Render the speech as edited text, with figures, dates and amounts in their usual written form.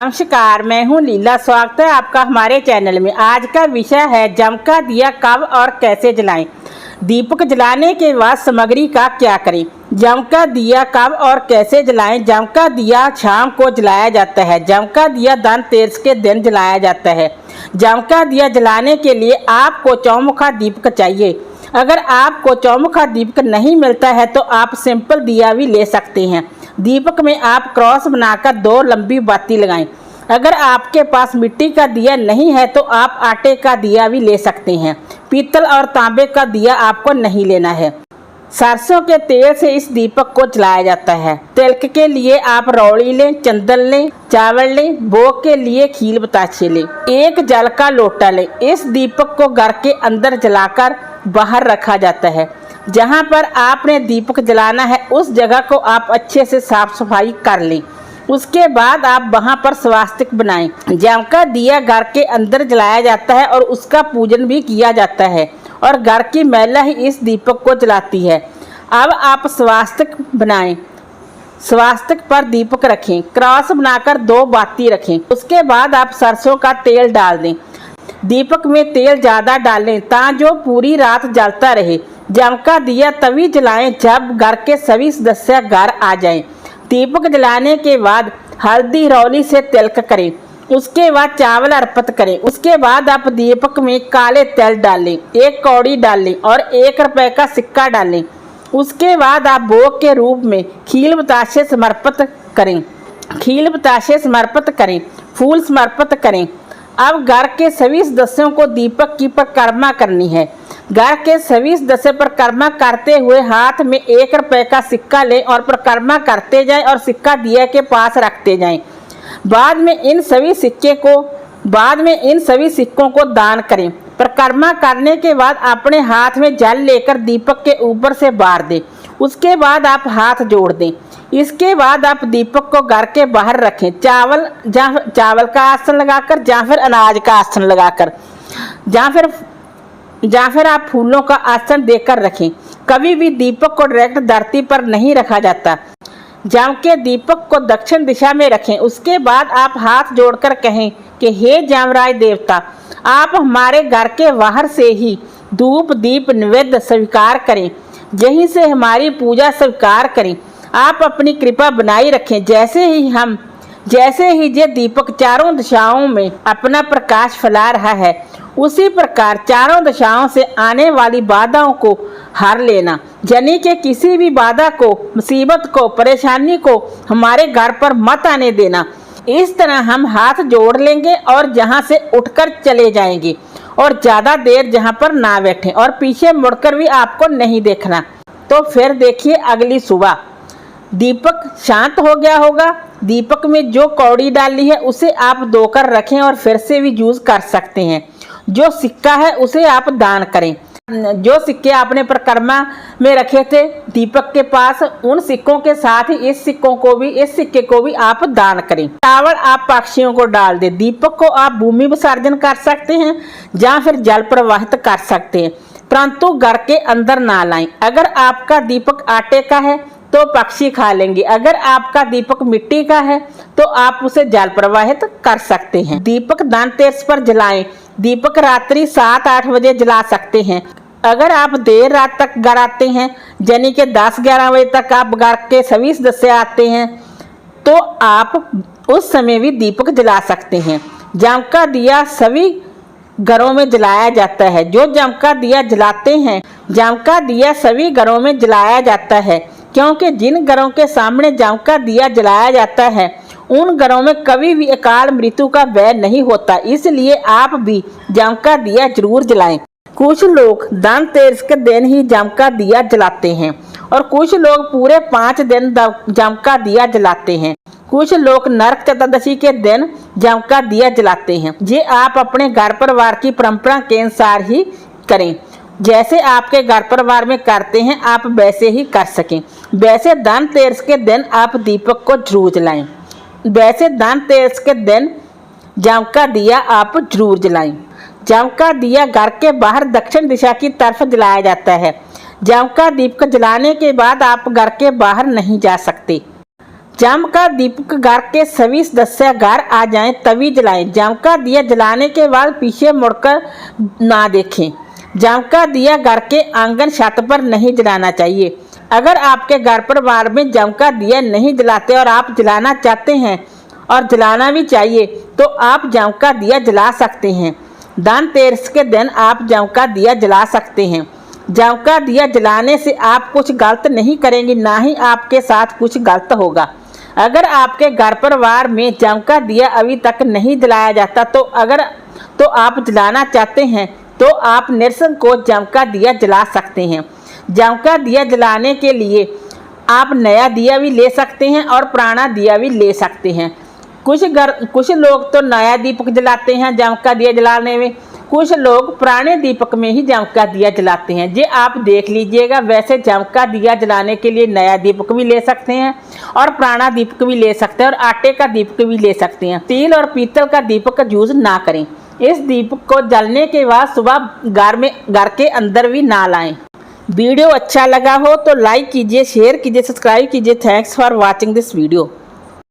नमस्कार, मैं हूं लीला। स्वागत है आपका हमारे चैनल में। आज का विषय है जम का दिया कब और कैसे जलाएं। दीपक जलाने के बाद सामग्री का क्या करें। जम का दिया कब और कैसे जलाएं। जम का दिया शाम को जलाया जाता है। जम का दिया धनतेरस के दिन जलाया जाता है। जम का दिया जलाने के लिए आपको चौमुखा दीपक चाहिए। अगर आपको चौमुखा दीपक नहीं मिलता है तो आप सिंपल दिया भी ले सकते हैं। दीपक में आप क्रॉस बनाकर 2 लंबी बाती लगाएं। अगर आपके पास मिट्टी का दिया नहीं है तो आप आटे का दिया भी ले सकते हैं। पीतल और तांबे का दिया आपको नहीं लेना है। सरसों के तेल से इस दीपक को जलाया जाता है। तिलक के लिए आप रौड़ी लें, चंदन लें, चावल लें। भोग के लिए खील बताशे लें। एक जल का लोटा लें। इस दीपक को घर के अंदर जलाकर बाहर रखा जाता है। जहां पर आपने दीपक जलाना है उस जगह को आप अच्छे से साफ सफाई कर लें। उसके बाद आप वहां पर स्वास्तिक बनाएं। जम का दिया घर के अंदर जलाया जाता है और उसका पूजन भी किया जाता है और घर की महिला ही इस दीपक को जलाती है। अब आप स्वास्तिक बनाएं। स्वास्तिक पर दीपक रखें। क्रॉस बनाकर 2 बाती रखें। उसके बाद आप सरसों का तेल डाल दें। दीपक में तेल ज़्यादा डालें ताकि पूरी रात जलता रहे। जम का दिया तभी जलाएं जब घर के सभी सदस्य घर आ जाएं। दीपक जलाने के बाद हल्दी रौली से तिलक करें। उसके बाद चावल अर्पित करें। उसके बाद आप दीपक में काले तिल डालें, 1 कौड़ी डालें और 1 रुपए का सिक्का डालें। उसके बाद आप भोग के रूप में खील बताशे समर्पित करें। खील बताशे समर्पित करें, फूल समर्पित करें। अब घर के सभी सदस्यों को दीपक की परिक्रमा करनी है। घर के सभी सदस्य परिक्रमा करते हुए हाथ में 1 रुपए का सिक्का लें और परिक्रमा करते जाएं और सिक्का दिया के पास रखते जाएं। बाद में इन सभी सिक्कों को दान करें। परिक्रमा करने के बाद अपने हाथ में जल लेकर दीपक के ऊपर से बार दें। उसके बाद आप हाथ जोड़ दें। इसके बाद आप दीपक को घर के बाहर रखें। चावल का आसन लगाकर या फिर अनाज का आसन लगाकर या फिर आप फूलों का आसन देकर रखें। कभी भी दीपक को डायरेक्ट धरती पर नहीं रखा जाता। जम के दीपक को दक्षिण दिशा में रखें। उसके बाद आप हाथ जोड़कर कहें कि हे जमराज देवता, आप हमारे घर के बाहर से ही धूप दीप नैवेद्य स्वीकार करें। यहीं से हमारी पूजा स्वीकार करें। आप अपनी कृपा बनाए रखें। जैसे ही ये दीपक चारों दिशाओं में अपना प्रकाश फैला रहा है उसी प्रकार चारों दिशाओं से आने वाली बाधाओं को हर लेना। यानी कि किसी भी बाधा को, मुसीबत को, परेशानी को हमारे घर पर मत आने देना। इस तरह हम हाथ जोड़ लेंगे और जहां से उठकर चले जाएंगे और ज़्यादा देर जहां पर ना बैठें और पीछे मुड़कर भी आपको नहीं देखना। तो फिर देखिए अगली सुबह दीपक शांत हो गया होगा। दीपक में जो कौड़ी डाली है उसे आप धोकर रखें और फिर से भी यूज कर सकते हैं। जो सिक्का है उसे आप दान करें। जो सिक्के आपने परिक्रमा में रखे थे दीपक के पास, उन सिक्कों के साथ ही इस सिक्के को भी आप दान करें। चावल आप पक्षियों को डाल दें। दीपक को आप भूमि विसर्जन कर सकते हैं या फिर जल प्रवाहित कर सकते हैं, परंतु घर के अंदर ना लाएं। अगर आपका दीपक आटे का है तो पक्षी खा लेंगे। अगर आपका दीपक मिट्टी का है तो आप उसे जल प्रवाहित कर सकते हैं। दीपक धनतेरस पर जलाएं। दीपक रात्रि 7-8 बजे जला सकते हैं। अगर आप देर रात तक घर आते हैं, यानी कि 10-11 बजे तक आप घर के सभी सदस्य आते हैं, तो आप उस समय भी दीपक जला सकते हैं। जम का दिया सभी घरों में जलाया जाता है। जो जम का दिया जलाते हैं, जम का दिया सभी घरों में जलाया जाता है, क्योंकि जिन घरों के सामने जम का दिया जलाया जाता है उन घरों में कभी भी अकाल मृत्यु का भय नहीं होता। इसलिए आप भी जम का दिया जरूर जलाएं। कुछ लोग धनतेरस के दिन ही जम का दिया जलाते हैं और कुछ लोग पूरे 5 दिन जम का दिया जलाते हैं। कुछ लोग नरक चतुर्दशी के दिन जम का दिया जलाते हैं। ये आप अपने घर परिवार की परंपरा के अनुसार ही करें। जैसे आपके घर परिवार में करते हैं आप वैसे ही कर सकें। वैसे धनतेरस के दिन आप दीपक को जरूर जलाएं। वैसे धनतेरस के दिन जम का दिया आप जरूर जलाएं। जम का दिया घर के बाहर दक्षिण दिशा की तरफ जलाया जाता है। जम का दीपक जलाने के बाद आप घर के बाहर नहीं जा सकते। जाम का दीपक घर के सभी सदस्य घर आ जाएं तभी जलाएं। जाम का दिया जलाने के बाद पीछे मुड़कर ना देखें। जाम का दिया घर के आंगन छत पर नहीं जलाना चाहिए। अगर आपके घर परिवार में जाम का दिया नहीं जलाते और आप जलाना चाहते हैं और जलाना भी चाहिए तो आप जाम का दिया जला सकते हैं। धनतेरस के दिन आप जाम का दिया जला सकते हैं। जाम का दिया जलाने से आप कुछ गलत नहीं करेंगे, ना ही आपके साथ कुछ गलत होगा। अगर आपके घर परिवार में जाम का दिया अभी तक नहीं जलाया जाता तो आप जलाना चाहते हैं तो आप नरसंकोच जाम का दिया जला सकते हैं। जाम का दिया जलाने के लिए आप नया दिया भी ले सकते हैं और पुराना दिया भी ले सकते हैं। कुछ लोग तो नया दीपक जलाते हैं जाम का दिया जलाने में, कुछ लोग पुराने दीपक में ही जाम का दिया जलाते हैं। ये आप देख लीजिएगा। वैसे जाम का दिया जलाने के लिए नया दीपक भी ले सकते हैं और पुराना दीपक भी ले सकते हैं और आटे का दीपक भी ले सकते हैं। स्टील और पीतल का दीपक का यूज ना करें। इस दीपक को जलने के बाद सुबह घर के अंदर भी ना लाएं। वीडियो अच्छा लगा हो तो लाइक कीजिए, शेयर कीजिए, सब्सक्राइब कीजिए। Thanks for watching this video.